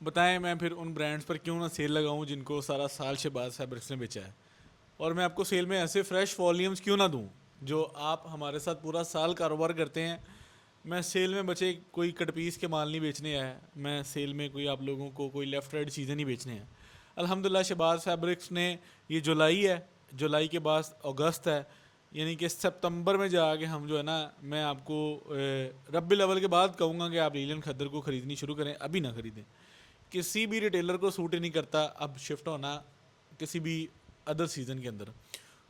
बताएं मैं फिर उन ब्रांड्स पर क्यों ना सेल लगाऊं जिनको सारा साल शहबाज फैब्रिक्स ने बेचा है। और मैं आपको सेल में ऐसे फ्रेश वॉल्यूम्स क्यों ना दूं जो आप हमारे साथ पूरा साल कारोबार करते हैं। मैं सेल में बचे कोई कट पीस के माल नहीं बेचने आया, मैं सेल में कोई आप लोगों को कोई लेफ़्ट राइट चीज़ें नहीं बेचने हैं। अल्हम्दुलिल्लाह शहबाज फैब्रिक्स ने, ये जुलाई है, जुलाई के बाद अगस्त है, यानी कि सितंबर में जाके हम जो है ना, मैं आपको रब्बी लेवल के बाद कहूँगा कि आप लीलन खद्दर को ख़रीदनी शुरू करें, अभी ना ख़रीदें। किसी भी रिटेलर को सूट ही नहीं करता अब शिफ्ट होना किसी भी अदर सीज़न के अंदर।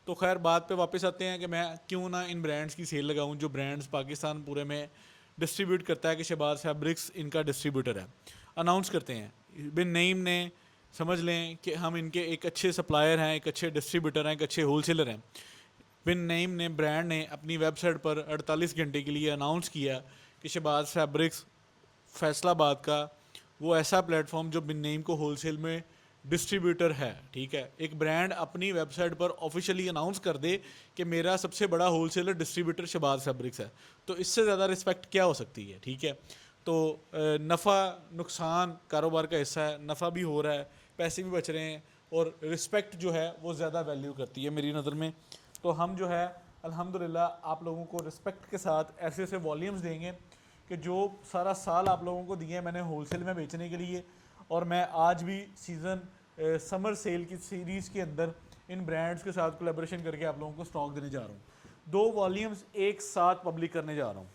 तो खैर बात पे वापस आते हैं कि मैं क्यों ना इन ब्रांड्स की सेल लगाऊं जो ब्रांड्स पाकिस्तान पूरे में डिस्ट्रीब्यूट करता है कि शहबाज फैब्रिक्स इनका डिस्ट्रीब्यूटर है। अनाउंस करते हैं बिन नईम ने, समझ लें कि हम इनके एक अच्छे सप्लायर हैं, एक अच्छे डिस्ट्रीब्यूटर हैं, एक अच्छे होलसेलर हैं। बिन नईम ने, ब्रांड ने अपनी वेबसाइट पर 48 घंटे के लिए अनाउंस किया कि शहबाज फैब्रिक्स फैसलाबाद का वो ऐसा प्लेटफॉर्म जो बिन नईम को होलसेल में डिस्ट्रीब्यूटर है। ठीक है, एक ब्रांड अपनी वेबसाइट पर ऑफिशियली अनाउंस कर दे कि मेरा सबसे बड़ा होलसेलर डिस्ट्रीब्यूटर शहबाज फैब्रिक्स है, तो इससे ज़्यादा रिस्पेक्ट क्या हो सकती है। ठीक है, तो नफ़ा नुकसान कारोबार का हिस्सा है, नफ़ा भी हो रहा है, पैसे भी बच रहे हैं, और रिस्पेक्ट जो है वो ज़्यादा वैल्यू करती है मेरी नज़र में। तो हम जो है अल्हम्दुलिल्लाह आप लोगों को रिस्पेक्ट के साथ ऐसे ऐसे वॉल्यूम्स देंगे कि जो सारा साल आप लोगों को दिए हैं मैंने होलसेल में बेचने के लिए। और मैं आज भी सीज़न समर सेल की सीरीज़ के अंदर इन ब्रांड्स के साथ कोलेबोरेशन करके आप लोगों को स्टॉक देने जा रहा हूँ। 2 वॉल्यूम्स एक साथ पब्लिक करने जा रहा हूँ।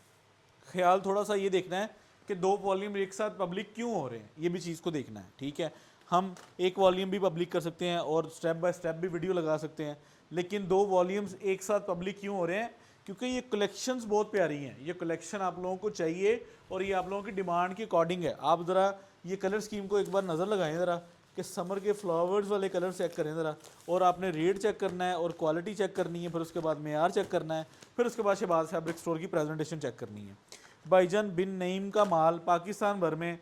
ख्याल थोड़ा सा ये देखना है कि 2 वॉल्यूम एक साथ पब्लिक क्यों हो रहे हैं, ये भी चीज़ को देखना है। ठीक है, हम एक वॉल्यूम भी पब्लिक कर सकते हैं और स्टेप बाय स्टेप भी वीडियो लगा सकते हैं, लेकिन 2 वॉल्यूम्स एक साथ पब्लिक क्यों हो रहे हैं? क्योंकि ये कलेक्शंस बहुत प्यारी हैं, ये कलेक्शन आप लोगों को चाहिए और ये आप लोगों की डिमांड के अकॉर्डिंग है। आप ज़रा ये कलर स्कीम को एक बार नज़र लगाएं ज़रा, कि समर के फ्लावर्स वाले कलर चेक करें ज़रा, और आपने रेट चेक करना है और क्वालिटी चेक करनी है, फिर उसके बाद मेयार चेक करना है, फिर उसके बाद शहबाज फैब्रिक स्टोर की प्रेजेंटेशन चेक करनी है। भाईजान बिन नईम का माल पाकिस्तान भर में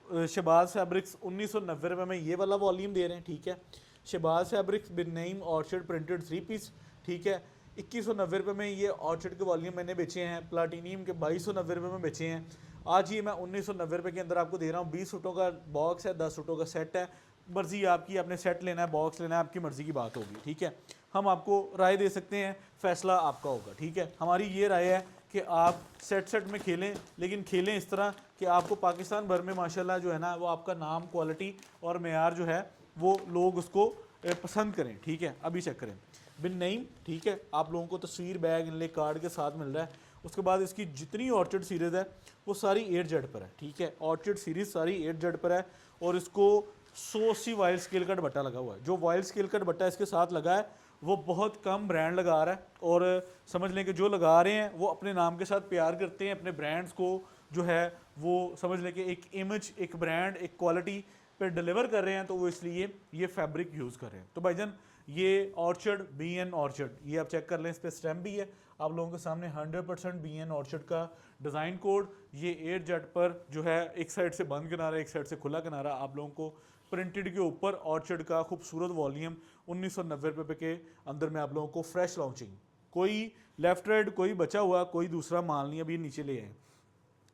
शहबाज फैब्रिक्स 1990 में ये वाला वॉल्यूम दे रहे हैं। ठीक है, शहबाज फैब्रिक्स बिन नईम ऑर्चिड प्रिंटेड 3 पीस। ठीक है, 2190 में ये ऑर्चिड के वॉल्यूम मैंने बेचे हैं, प्लाटीनियम के 2290 में बेचे हैं। आज ये मैं 1990 के अंदर आपको दे रहा हूँ। 20 सूटों का बॉक्स है, 10 सूटों का सेट है, मर्जी आपकी, आपने सेट लेना है बॉक्स लेना है, आपकी मर्जी की बात होगी। ठीक है, हम आपको राय दे सकते हैं, फैसला आपका होगा। ठीक है, हमारी ये राय है कि आप सेट में खेलें, लेकिन खेलें इस तरह कि आपको पाकिस्तान भर में माशाल्लाह जो है ना वो आपका नाम, क्वालिटी और मेयार जो है वो लोग उसको पसंद करें। ठीक है, अभी चेक करें बिन नईम। ठीक है, आप लोगों को तस्वीर, बैग, इनले कार्ड के साथ मिल रहा है। उसके बाद इसकी जितनी ऑर्चिड सीरीज़ है वो सारी 8Z पर है। ठीक है, ऑर्चिड सीरीज़ सारी 8Z पर है और इसको 180 वाइल्ड स्केल का दुपट्टा लगा हुआ है। जो वाइल्ड स्केल का दुपट्टा इसके साथ लगा है वो बहुत कम ब्रांड लगा रहा है, और समझ लें कि जो लगा रहे हैं वो अपने नाम के साथ प्यार करते हैं, अपने ब्रांड्स को जो है वो समझ लें कि एक इमेज, एक ब्रांड, एक क्वालिटी पे डिलीवर कर रहे हैं, तो वो इसलिए ये फैब्रिक यूज़ कर रहे हैं। तो भाईजान ये ऑर्चर्ड BN ऑर्चर्ड, ये आप चेक कर लें, इस पर स्टैम्प भी है आप लोगों के सामने, 100% BN ऑर्चर्ड का डिज़ाइन कोड। ये 8Z पर जो है एक साइड से बंद किनारा, एक साइड से खुला किनारा, आप लोगों को प्रिंटेड के ऊपर ऑर्चर्ड का खूबसूरत वॉल्यूम 1990 के अंदर में आप लोगों को फ्रेश लॉन्चिंग, कोई लेफ्ट राइट कोई बचा हुआ कोई दूसरा माल नहीं अभी नीचे ले आए।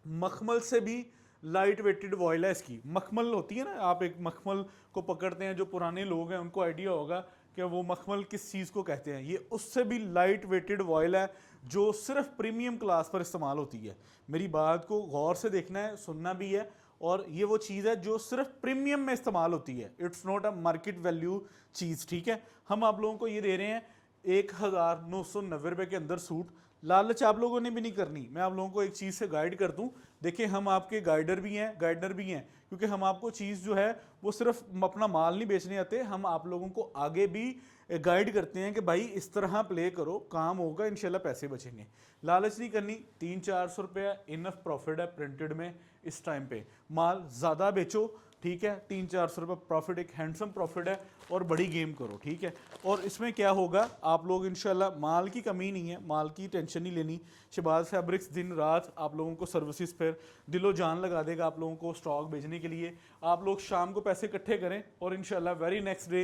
मखमल से भी लाइट वेटेड वॉयल है इसकी। मखमल होती है ना, आप एक मखमल को पकड़ते हैं, जो पुराने लोग हैं उनको आइडिया होगा कि वो मखमल किस चीज़ को कहते हैं। ये उससे भी लाइट वेटेड वॉयल है जो सिर्फ प्रीमियम क्लास पर इस्तेमाल होती है। मेरी बात को गौर से देखना है, सुनना भी है, और ये वो चीज़ है जो सिर्फ प्रीमियम में इस्तेमाल होती है, it's not a market value चीज़। ठीक है, हम आप लोगों को ये दे रहे हैं 1990 के अंदर सूट। लालच आप लोगों ने भी नहीं करनी, मैं आप लोगों को एक चीज़ से गाइड कर दूं। देखिए हम आपके गाइडर भी हैं, गाइडर भी हैं, क्योंकि हम आपको चीज़ जो है वो सिर्फ अपना माल नहीं बेचने आते, हम आप लोगों को आगे भी गाइड करते हैं कि भाई इस तरह प्ले करो, काम होगा, इंशाल्लाह पैसे बचेंगे। लालच नहीं करनी। 300-400 रुपया इनफ प्रॉफिट है प्रिंटेड में इस टाइम पे, माल ज़्यादा बेचो। ठीक है, 300-400 रुपये प्रॉफिट एक हैंडसम प्रॉफिट है, और बड़ी गेम करो। ठीक है, और इसमें क्या होगा, आप लोग इंशाल्लाह, माल की कमी नहीं है, माल की टेंशन नहीं लेनी। शहबाज फैब्रिक्स दिन रात आप लोगों को सर्विसेज पर दिलो जान लगा देगा आप लोगों को स्टॉक भेजने के लिए। आप लोग शाम को पैसे इकट्ठे करें और इंशाल्लाह वेरी नेक्स्ट डे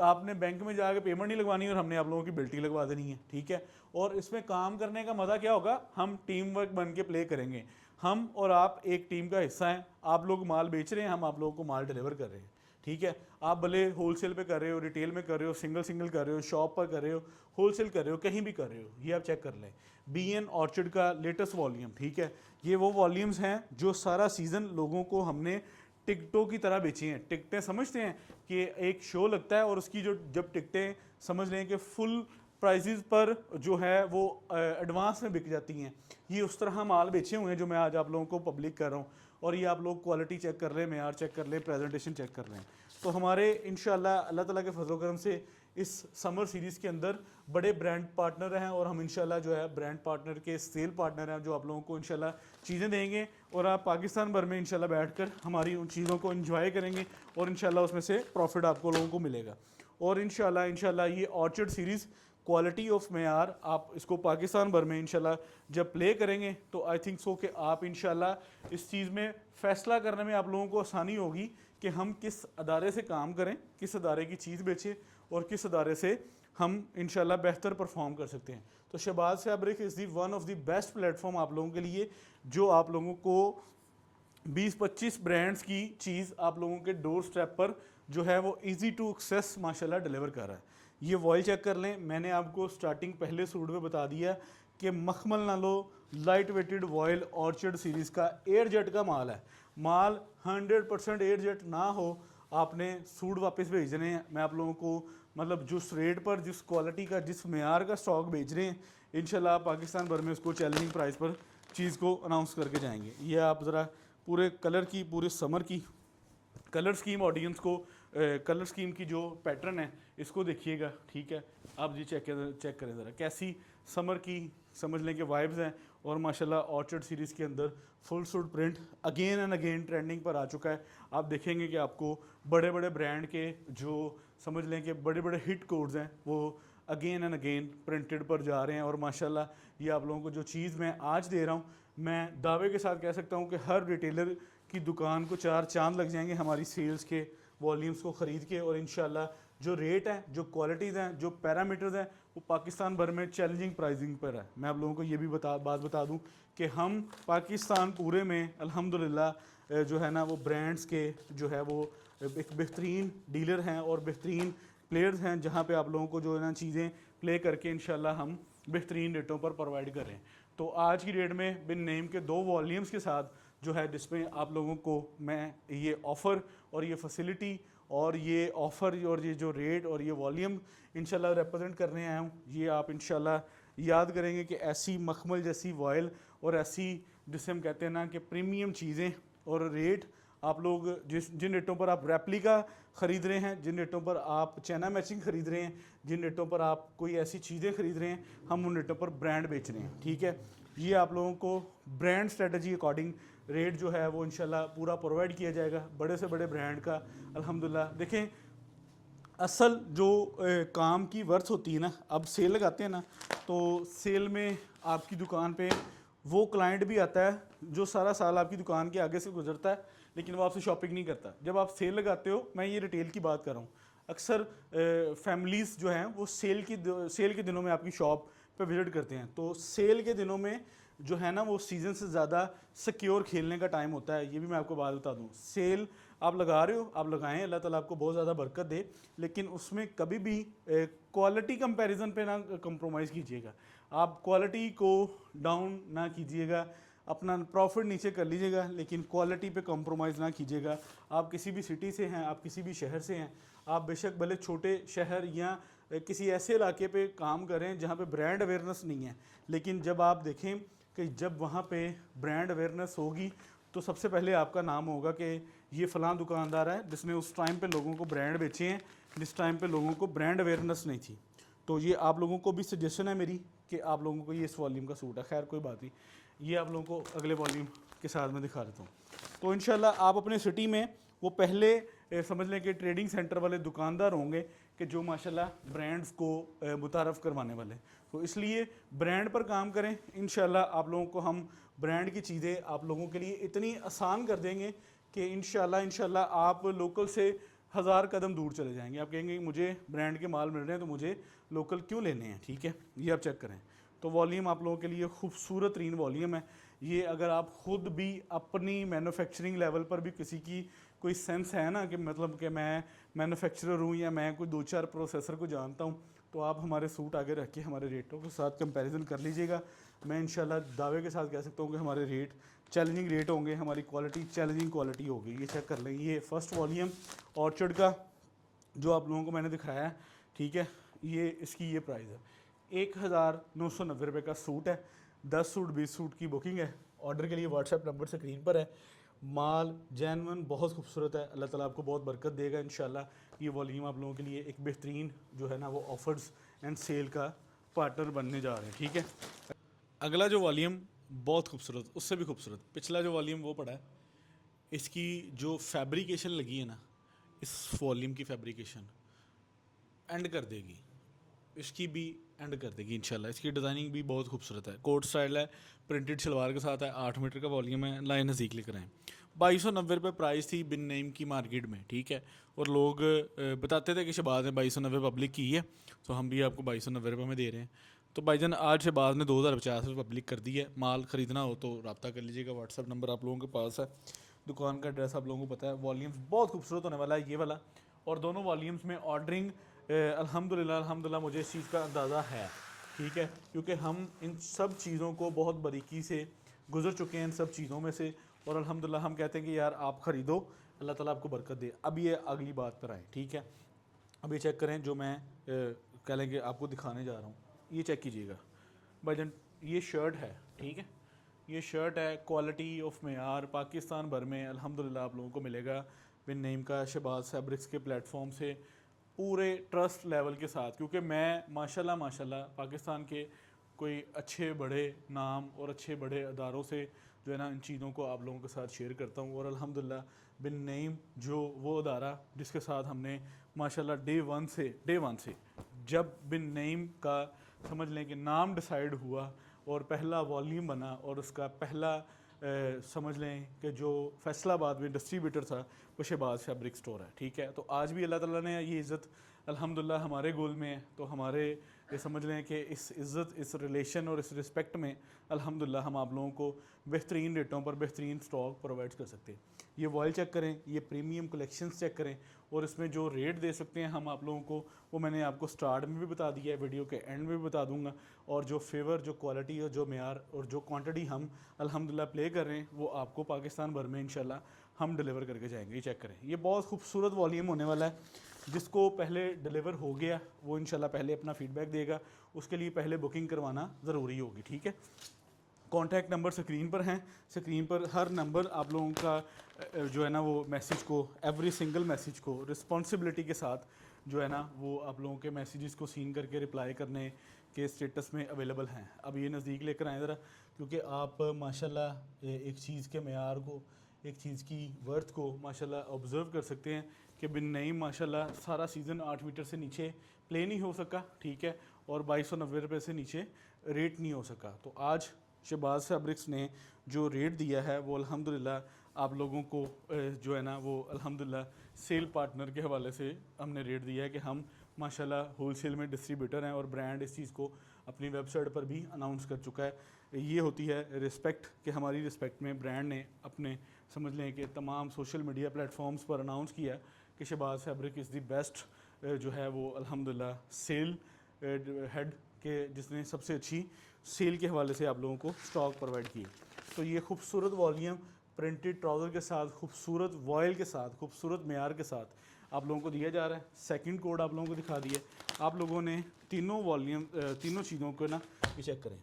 आपने बैंक में जाकर पेमेंट नहीं लगवानी और हमने आप लोगों की बिल्टी लगवा देनी है। ठीक है, और इसमें काम करने का मज़ा क्या होगा, हम टीम वर्क बन के प्ले करेंगे। हम और आप एक टीम का हिस्सा हैं, आप लोग माल बेच रहे हैं, हम आप लोगों को माल डिलीवर कर रहे हैं, ठीक है। आप भले होलसेल पे कर रहे हो, रिटेल में कर रहे हो, सिंगल सिंगल कर रहे हो, शॉप पर कर रहे हो, होलसेल कर रहे हो, कहीं भी कर रहे हो, ये आप चेक कर लें। BN ऑर्चिड का लेटेस्ट वॉल्यूम, ठीक है, ये वो वॉल्यूम्स हैं जो सारा सीज़न लोगों को हमने टिकटों की तरह बेची हैं। टिकटें समझते हैं कि एक शो लगता है और उसकी जो जब टिकटें समझ लें कि फुल प्राइजेस पर जो है वो एडवांस में बिक जाती हैं, ये उस तरह माल बेचे हुए हैं जो मैं आज आप लोगों को पब्लिक कर रहा हूँ। और ये आप लोग क्वालिटी चेक कर लें, मेयार चेक कर लें, प्रेजेंटेशन चेक कर लें। तो हमारे इंशाल्लाह अल्लाह ताला के फजल करम से इस समर सीरीज़ के अंदर बड़े ब्रांड पार्टनर हैं और हम इंशाल्लाह जो है ब्रांड पार्टनर के सेल पार्टनर हैं जो आप लोगों को इंशाल्लाह चीज़ें देंगे और आप पाकिस्तान भर में इंशाल्लाह बैठकर हमारी उन चीज़ों को एंजॉय करेंगे और इंशाल्लाह उसमें से प्रॉफिट आपको लोगों को मिलेगा। और इंशाल्लाह ये ऑर्चिड सीरीज़ क्वालिटी ऑफ मेयार आप इसको पाकिस्तान भर में इंशाल्लाह जब प्ले करेंगे तो आई थिंक सो कि आप इंशाल्लाह इस चीज़ में फ़ैसला करने में आप लोगों को आसानी होगी कि हम किस अदारे से काम करें, किस अदारे की चीज़ बेचें और किस अदारे से हम इंशाल्लाह बेहतर परफॉर्म कर सकते हैं। तो Shahbaz fabric is the one of the best platform आप लोगों के लिए, जो आप लोगों को 20-25 ब्रांड्स की चीज़ आप लोगों के डोर स्टेप पर जो है वो इजी टू एक्सेस माशाल्लाह डिलीवर कर रहा है। ये वॉयल चेक कर लें, मैंने आपको स्टार्टिंग पहले सूट में बता दिया कि मखमल ना लो, light weighted voile orchid series का एयर जेट का माल है। माल 100% एयर जेट ना हो, आपने सूट वापस भेजने हैं। मैं आप लोगों को मतलब जिस रेट पर, जिस क्वालिटी का, जिस मेयार का स्टॉक भेज रहे हैं, इंशाल्लाह आप पाकिस्तान भर में उसको चैलेंजिंग प्राइस पर चीज़ को अनाउंस करके जाएंगे। ये आप ज़रा पूरे कलर की, पूरे समर की कलर स्कीम ऑडियंस को कलर स्कीम की जो पैटर्न है इसको देखिएगा, ठीक है। आप जी चेक करें ज़रा कैसी समर की समझ लें कि वाइब्स हैं। और माशाल्लाह ऑर्चिड सीरीज़ के अंदर full suit print again and again trending पर आ चुका है। आप देखेंगे कि आपको बड़े बड़े ब्रांड के जो समझ लें कि बड़े बड़े हिट कोड्स हैं वो अगेन एंड अगेन प्रिंटेड पर जा रहे हैं। और माशाल्लाह ये आप लोगों को जो चीज़ मैं आज दे रहा हूँ, मैं दावे के साथ कह सकता हूँ कि हर रिटेलर की दुकान को 4 चांद लग जाएंगे हमारी सेल्स के वॉल्यूम्स को ख़रीद के। और इंशाल्लाह जो रेट हैं, जो क्वालिटीज़ हैं, जो पैरामीटर्स हैं, वो पाकिस्तान भर में चैलेंजिंग प्राइसिंग पर है। मैं आप लोगों को ये भी बात बता दूं कि हम पाकिस्तान पूरे में अल्हम्दुलिल्लाह जो है ना वो ब्रांड्स के जो है वो एक बेहतरीन डीलर हैं और बेहतरीन प्लेयर्स हैं, जहाँ पे आप लोगों को जो है ना चीज़ें प्ले करके इंशाल्लाह हम बेहतरीन रेटों पर प्रोवाइड करें। तो आज की डेट में बिन नेम के 2 वॉल्यूम्स के साथ जो है जिसमें आप लोगों को मैं ये ऑफ़र और ये फैसिलिटी और ये ऑफ़र और ये जो रेट और ये वॉल्यूम इंशाल्लाह रिप्रेजेंट करने आया हूँ, ये आप इंशाल्लाह याद करेंगे कि ऐसी मखमल जैसी वॉयल और ऐसी जिसे हम कहते हैं ना कि प्रीमियम चीज़ें और रेट आप लोग जिन रेटों पर आप रेप्लिका ख़रीद रहे हैं, जिन रेटों पर आप चाइना मैचिंग ख़रीद रहे हैं, जिन रेटों पर आप कोई ऐसी चीज़ें ख़रीद रहे हैं, हम उन रेटों पर ब्रांड बेच रहे हैं, ठीक है। ये आप लोगों को ब्रांड स्ट्रेटजी अकॉर्डिंग रेट जो है वो इंशाल्लाह पूरा प्रोवाइड किया जाएगा बड़े से बड़े ब्रांड का। अल्हम्दुलिल्लाह देखें असल जो काम की वर्थ होती है ना, अब सेल लगाते हैं ना, तो सेल में आपकी दुकान पे वो क्लाइंट भी आता है जो सारा साल आपकी दुकान के आगे से गुजरता है लेकिन वो आपसे शॉपिंग नहीं करता। जब आप सेल लगाते हो, मैं ये रिटेल की बात कर रहा हूँ, अक्सर फैमिलीज़ जो हैं वो सेल के दिनों में आपकी शॉप पे विज़िट करते हैं। तो सेल के दिनों में जो है ना वो सीज़न से ज़्यादा सिक्योर खेलने का टाइम होता है। ये भी मैं आपको बात बता दूँ, सेल आप लगा रहे हो, आप लगाएं, अल्लाह ताला आपको बहुत ज़्यादा बरकत दे, लेकिन उसमें कभी भी क्वालिटी कंपैरिजन पे ना कंप्रोमाइज़ कीजिएगा। आप क्वालिटी को डाउन ना कीजिएगा, अपना प्रॉफिट नीचे कर लीजिएगा, लेकिन क्वालिटी पे कंप्रोमाइज़ ना कीजिएगा। आप किसी भी सिटी से हैं, आप किसी भी शहर से हैं, आप बेशक भले छोटे शहर या किसी ऐसे इलाके पे काम करें जहाँ पे ब्रांड अवेयरनेस नहीं है, लेकिन जब आप देखें कि जब वहाँ पे ब्रांड अवेयरनेस होगी तो सबसे पहले आपका नाम होगा कि ये फ़लाँ दुकानदार है जिसने उस टाइम पे लोगों को ब्रांड बेचे हैं जिस टाइम पे लोगों को ब्रांड अवेयरनेस नहीं थी। तो ये आप लोगों को भी सजेशन है मेरी कि आप लोगों को ये इस वॉल्यूम का सूट है। खैर कोई बात नहीं, ये आप लोगों को अगले वॉल्यूम के साथ मैं दिखा देता हूँ। तो इंशाल्लाह आप अपने सिटी में वो पहले समझ लें कि ट्रेडिंग सेंटर वाले दुकानदार होंगे कि जो माशाल्लाह ब्रांड्स को मुतारफ़ करवाने वाले। तो इसलिए ब्रांड पर काम करें, इंशाल्लाह आप लोगों को हम ब्रांड की चीज़ें आप लोगों के लिए इतनी आसान कर देंगे कि इंशाल्लाह आप लोकल से 1000 कदम दूर चले जाएंगे। आप कहेंगे मुझे ब्रांड के माल मिल रहे हैं तो मुझे लोकल क्यों लेने हैं, ठीक है। ये आप चेक करें। तो वॉल्यूम आप लोगों के लिए खूबसूरत तरीन वॉल्यूम है। ये अगर आप खुद भी अपनी मैन्युफैक्चरिंग लेवल पर भी किसी की कोई सेंस है ना कि मतलब कि मैं मैन्युफैक्चरर हूँ या मैं कोई 2-4 प्रोसेसर को जानता हूँ, तो आप हमारे सूट आगे रख के हमारे रेटों के साथ कंपैरिजन कर लीजिएगा। मैं इंशाल्लाह दावे के साथ कह सकता हूँ कि हमारे रेट चैलेंजिंग रेट होंगे, हमारी क्वालिटी चैलेंजिंग क्वालिटी होगी। ये चेक कर लें, ये फर्स्ट वॉल्यूम ऑर्चर्ड का जो आप लोगों को मैंने दिखाया है, ठीक है, ये इसकी ये प्राइस है 1990 का सूट है। 10 सूट 20 सूट की बुकिंग है। ऑर्डर के लिए व्हाट्सएप नंबर स्क्रीन पर है। माल जैनवन बहुत खूबसूरत है, अल्लाह ताला आपको बहुत बरकत देगा इंशाल्लाह। ये वॉल्यूम आप लोगों के लिए एक बेहतरीन जो है ना वो ऑफर्स एंड सेल का पार्टनर बनने जा रहे हैं, ठीक है। अगला जो वॉल्यूम बहुत खूबसूरत, उससे भी खूबसूरत, पिछला जो वॉल्यूम वो पड़ा है, इसकी जो फैब्रिकेशन लगी है ना, इस वॉल्यूम की फैब्रिकेशन एंड कर देगी, इसकी भी एंड कर देगी इंशाल्लाह। इसकी डिज़ाइनिंग भी बहुत खूबसूरत है, कोट स्टाइल है, प्रिंटेड शलवार के साथ है, 8 मीटर का वॉल्यूम है। लाइन नज़दीक लेकर आएँ। 2290 प्राइस थी बिन नेम की मार्केट में, ठीक है। और लोग बताते थे कि शहबाज ने 2290 पब्लिक की है, तो हम भी आपको 2290 में दे रहे हैं। तो भाईजान आज शहबाज ने 2050 में पब्लिक कर दी है। माल ख़रीदना हो तो रब्ता कर लीजिएगा, व्हाट्सअप नंबर आप लोगों के पास है, दुकान का एड्रेस आप लोगों को पता है। वॉल्यूम्स बहुत खूबसूरत होने वाला है ये वाला, और दोनों वॉल्यूम्स में ऑर्डरिंग अल्हम्दुलिल्लाह मुझे इस चीज़ का अंदाज़ा है, ठीक है, क्योंकि हम इन सब चीज़ों को बहुत बारीकी से गुजर चुके हैं इन सब चीज़ों में से, और अल्हम्दुलिल्लाह हम कहते हैं कि यार आप ख़रीदो, अल्लाह ताला आपको बरकत दे। अब ये अगली बात पर आए, ठीक है। अब ये चेक करें जो मैं कह लेंगे आपको दिखाने जा रहा हूँ, ये चेक कीजिएगा भाईजान। ये शर्ट है, ठीक है, ये शर्ट है, क्वालिटी ऑफ मेयार पाकिस्तान भर में अल्हम्दुलिल्लाह आप लोगों को मिलेगा बिन नेम का, शहबाज फैब्रिक्स के प्लेटफॉर्म से, पूरे ट्रस्ट लेवल के साथ। क्योंकि मैं माशाल्लाह पाकिस्तान के कोई अच्छे बड़े नाम और अच्छे बड़े अदारों से जो है ना इन चीज़ों को आप लोगों के साथ शेयर करता हूँ। और अल्हम्दुलिल्लाह बिन नईम जो वो अदारा जिसके साथ हमने माशाल्लाह डे वन से जब बिन नईम का समझ लें कि नाम डिसाइड हुआ और पहला वॉल्यूम बना और उसका पहला समझ लें कि जो फैसलाबाद में डिस्ट्रीब्यूटर था वो शहबाज फैब्रिक स्टोर है, ठीक है। तो आज भी अल्लाह ताला ने ये इज़्ज़त अल्हम्दुलिल्लाह हमारे गोल में है, तो हमारे ये समझ लें कि इस इज़्ज़त, इस रिलेशन और इस रिस्पेक्ट में अल्हम्दुलिल्लाह हम आप लोगों को बेहतरीन रेटों पर बेहतरीन स्टॉक प्रोवाइड कर सकते हैं। ये वॉयल चेक करें, ये प्रीमियम कलेक्शंस चेक करें, और इसमें जो रेट दे सकते हैं हम आप लोगों को वो मैंने आपको स्टार्ट में भी बता दिया है, वीडियो के एंड में भी बता दूंगा। और जो फेवर, जो क्वालिटी और जो मेयार और जो क्वांटिटी हम अल्हम्दुलिल्लाह प्ले कर रहे हैं वो आपको पाकिस्तान भर में इंशाल्लाह हम डिलीवर करके जाएंगे। ये चेक करें, ये बहुत खूबसूरत वॉल्यूम होने वाला है। जिसको पहले डिलीवर हो गया वो इंशाल्लाह पहले अपना फीडबैक देगा, उसके लिए पहले बुकिंग करवाना ज़रूरी होगी, ठीक है। कॉन्टैक्ट नंबर स्क्रीन पर हैं, स्क्रीन पर हर नंबर आप लोगों का जो है ना वो मैसेज को, एवरी सिंगल मैसेज को रिस्पॉन्सिबिलिटी के साथ जो है ना वो आप लोगों के मैसेजेस को सीन करके रिप्लाई करने के स्टेटस में अवेलेबल हैं। अब ये नज़दीक लेकर आएँ ज़रा, क्योंकि आप माशाल्लाह एक चीज़ के मेयार को, एक चीज़ की वर्थ को माशाल्लाह ऑब्ज़र्व कर सकते हैं कि बिन नईम माशाल्लाह सारा सीज़न 8 मीटर से नीचे प्ले नहीं हो सका, ठीक है, और 2290 से नीचे रेट नहीं हो सका। तो आज शहबाज फैब्रिक्स ने जो रेट दिया है वो अल्हम्दुलिल्लाह आप लोगों को जो है ना वो अल्हम्दुलिल्लाह सेल पार्टनर के हवाले से हमने रेट दिया है कि हम माशाल्लाह होलसेल में डिस्ट्रीब्यूटर हैं, और ब्रांड इस चीज़ को अपनी वेबसाइट पर भी अनाउंस कर चुका है। ये होती है रिस्पेक्ट, कि हमारी रिस्पेक्ट में ब्रांड ने अपने समझ लें कि तमाम सोशल मीडिया प्लेटफॉर्म्स पर अनाउंस किया कि Shahbaz fabric is the best जो है वो अल्हम्दुलिल्लाह सेल हेड के, जिसने सबसे अच्छी सेल के हवाले से आप लोगों को स्टॉक प्रोवाइड किए। तो ये खूबसूरत वॉल्यूम प्रिंटेड ट्राउज़र के साथ, खूबसूरत वॉयल के साथ, खूबसूरत मेयार के साथ आप लोगों को दिया जा रहा है। सेकंड कोड आप लोगों को दिखा दिया। आप लोगों ने तीनों वॉल्यूम, तीनों चीज़ों को ना ये चेक करें।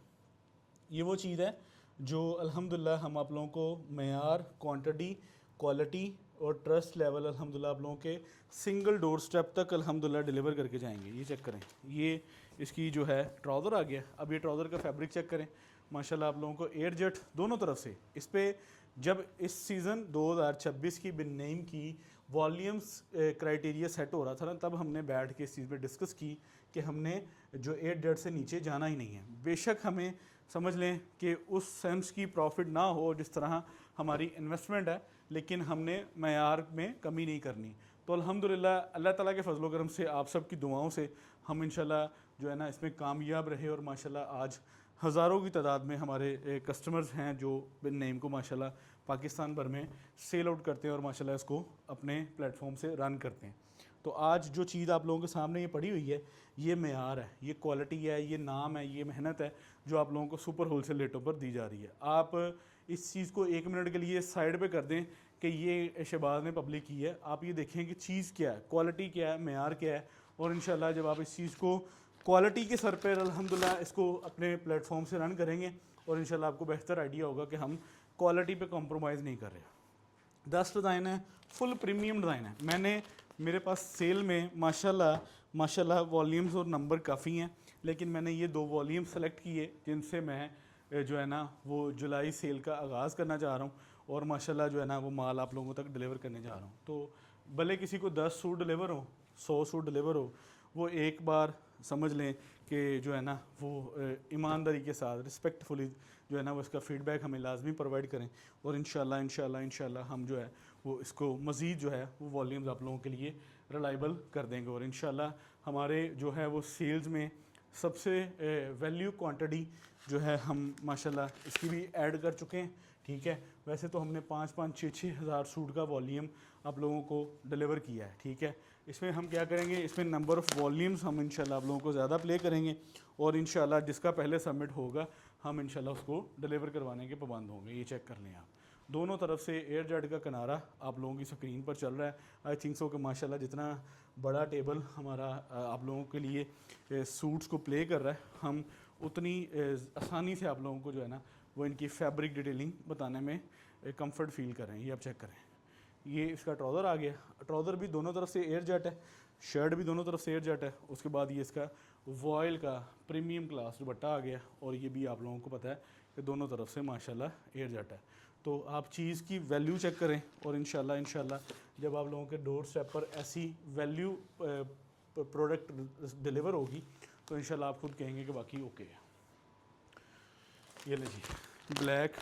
ये वो चीज़ है जो अल्हम्दुलिल्लाह हम आप लोगों को मेयार, क्वांटिटी, क्वालिटी और ट्रस्ट लेवल अल्हम्दुलिल्लाह आप लोगों के सिंगल डोर स्टेप तक अल्हम्दुलिल्लाह डिलीवर करके जाएंगे। ये चेक करें, ये इसकी जो है ट्राउज़र आ गया। अब ये ट्राउज़र का फैब्रिक चेक करें, माशाल्लाह आप लोगों को एयर जेट दोनों तरफ से। इस पर जब इस सीज़न 2026 की बिन नईम की वॉल्यूम्स क्राइटेरिया सेट हो रहा था ना, तब हमने बैठ के इस चीज़ पे डिस्कस की कि हमने जो 8 जेड से नीचे जाना ही नहीं है। बेशक हमें समझ लें कि उस सेंस की प्रॉफिट ना हो जिस तरह हमारी इन्वेस्टमेंट है, लेकिन हमने मयार में कमी नहीं करनी। तो अल्हम्दुलिल्लाह अल्लाह ताला के फजल करम से, आप सब की दुआओं से हम इंशाल्लाह जो है ना इसमें कामयाब रहे, और माशाल्लाह आज हज़ारों की तादाद में हमारे कस्टमर्स हैं जो बिन नेम को माशाल्लाह पाकिस्तान भर में सेल आउट करते हैं और माशाल्लाह इसको अपने प्लेटफॉर्म से रन करते हैं। तो आज जो चीज़ आप लोगों के सामने ये पड़ी हुई है, ये मेयार है, ये क्वालिटी है, ये नाम है, ये मेहनत है जो आप लोगों को सुपर होलसेल रेटों पर दी जा रही है। आप इस चीज़ को 1 मिनट के लिए साइड पे कर दें कि ये शहबाज ने पब्लिक की है, आप ये देखें कि चीज़ क्या है, क्वालिटी क्या है, मेयार क्या है, और इंशाल्लाह जब आप इस चीज़ को क्वालिटी के सर पर अल्हम्दुलिल्लाह इसको अपने प्लेटफॉर्म से रन करेंगे और इंशाल्लाह आपको बेहतर आइडिया होगा कि हम क्वालिटी पे कॉम्प्रोमाइज़ नहीं कर रहे। 10 डिज़ाइन है, फुल प्रीमियम डिज़ाइन है। मैंने मेरे पास सेल में माशाल्लाह वॉल्यूम्स और नंबर काफ़ी हैं, लेकिन मैंने ये 2 वॉल्यूम सेलेक्ट किए जिनसे मैं जो है ना वो जुलाई सेल का आगाज़ करना चाह रहा हूँ और माशाल्लाह जो है ना वो माल आप लोगों तक डिलीवर करने जा रहा हूँ। तो भले किसी को 10 सूट डिलीवर हो, 100 सूट डिलीवर हो, वो एक बार समझ लें कि जो है ना वो ईमानदारी के साथ रिस्पेक्टफुली जो है ना वो इसका फ़ीडबैक हमें लाजमी प्रोवाइड करें और इंशाल्लाह हम जो है वो इसको मज़ीद जो है वो वॉल्यूम्स आप लोगों के लिए रिलायबल कर देंगे और इंशाल्लाह हमारे जो है वो सेल्स में सबसे वैल्यू क्वांटिटी जो है हम माशाल्लाह इसकी भी ऐड कर चुके हैं। ठीक है, वैसे तो हमने 5-5, 6-6 हज़ार सूट का वॉल्यूम आप लोगों को डिलीवर किया है। ठीक है, इसमें हम क्या करेंगे, इसमें नंबर ऑफ़ वॉल्यूम्स हम इंशाल्लाह आप लोगों को ज़्यादा प्ले करेंगे और इंशाल्लाह जिसका पहले सबमिट होगा हम इंशाल्लाह उसको डिलीवर करवाने के पाबंद होंगे। ये चेक कर लें आप, दोनों तरफ से एयर जेट का किनारा आप लोगों की स्क्रीन पर चल रहा है। आई थिंक सो कि माशाल्लाह जितना बड़ा टेबल हमारा आप लोगों के लिए सूट्स को प्ले कर रहा है, हम उतनी आसानी से आप लोगों को जो है ना वो इनकी फैब्रिक डिटेलिंग बताने में कंफर्ट फील कर रहे हैं। ये आप चेक करें, ये इसका ट्राउज़र आ गया, ट्राउज़र भी दोनों तरफ से एयर जेट है, शर्ट भी दोनों तरफ से एयर जेट है। उसके बाद ये इसका वॉयल का प्रीमियम क्लास दुपट्टा आ गया और ये भी आप लोगों को पता है कि दोनों तरफ से माशाल्लाह एयर जेट है। तो आप चीज़ की वैल्यू चेक करें और इंशाल्लाह जब आप लोगों के डोर स्टेप पर ऐसी वैल्यू प्रोडक्ट डिलीवर होगी तो इंशाल्लाह आप खुद कहेंगे कि बाकी ओके है। ये ले जी ब्लैक,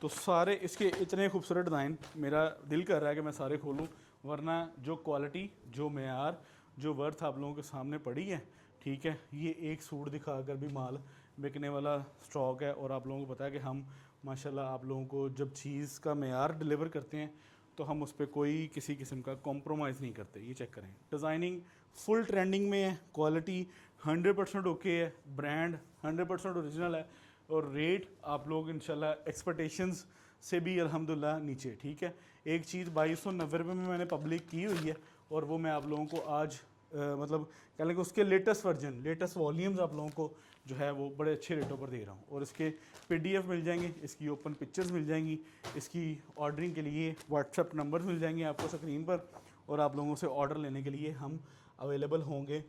तो सारे इसके इतने खूबसूरत डिज़ाइन, मेरा दिल कर रहा है कि मैं सारे खोलूं, वरना जो क्वालिटी, जो मेयार, जो वर्थ आप लोगों के सामने पड़ी है, ठीक है, ये एक सूट दिखाकर भी माल बिकने वाला स्टॉक है। और आप लोगों को पता है कि हम माशाल्लाह आप लोगों को जब चीज़ का मेयार डिलीवर करते हैं तो हम उस पर कोई किसी किस्म का कॉम्प्रोमाइज़ नहीं करते। ये चेक करें, डिज़ाइनिंग फुल ट्रेंडिंग में है, क्वालिटी 100% ओके है, ब्रांड 100% ओरिजिनल है और रेट आप लोग इंशाल्लाह एक्सपेक्टेशंस से भी अल्हम्दुलिल्लाह नीचे। ठीक है, एक चीज़ 2290 रुपये में मैंने पब्लिक की हुई है और वो मैं आप लोगों को आज मतलब कह लें कि उसके लेटेस्ट वर्जन, लेटेस्ट वॉल्यूम्स आप लोगों को जो है वो बड़े अच्छे रेटों पर दे रहा हूँ। और इसके PDF मिल जाएंगे, इसकी ओपन पिक्चर्स मिल जाएंगी, इसकी ऑर्डरिंग के लिए व्हाट्सएप नंबर मिल जाएंगे आपको स्क्रीन पर और आप लोगों से ऑर्डर लेने के लिए हम अवेलेबल होंगे।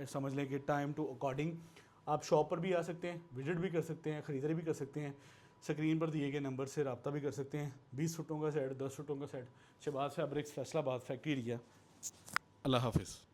समझ लें कि टाइम टू अकॉर्डिंग आप शॉप पर भी आ सकते हैं, विजिट भी कर सकते हैं, ख़रीदारी भी कर सकते हैं, स्क्रीन पर दिए गए नंबर से रब्ता भी कर सकते हैं। 20 सूटों का सेट, 10 सूटों का set, Shahbaz fabrics, Faisalabad factory area. अल्लाह हाफिज़।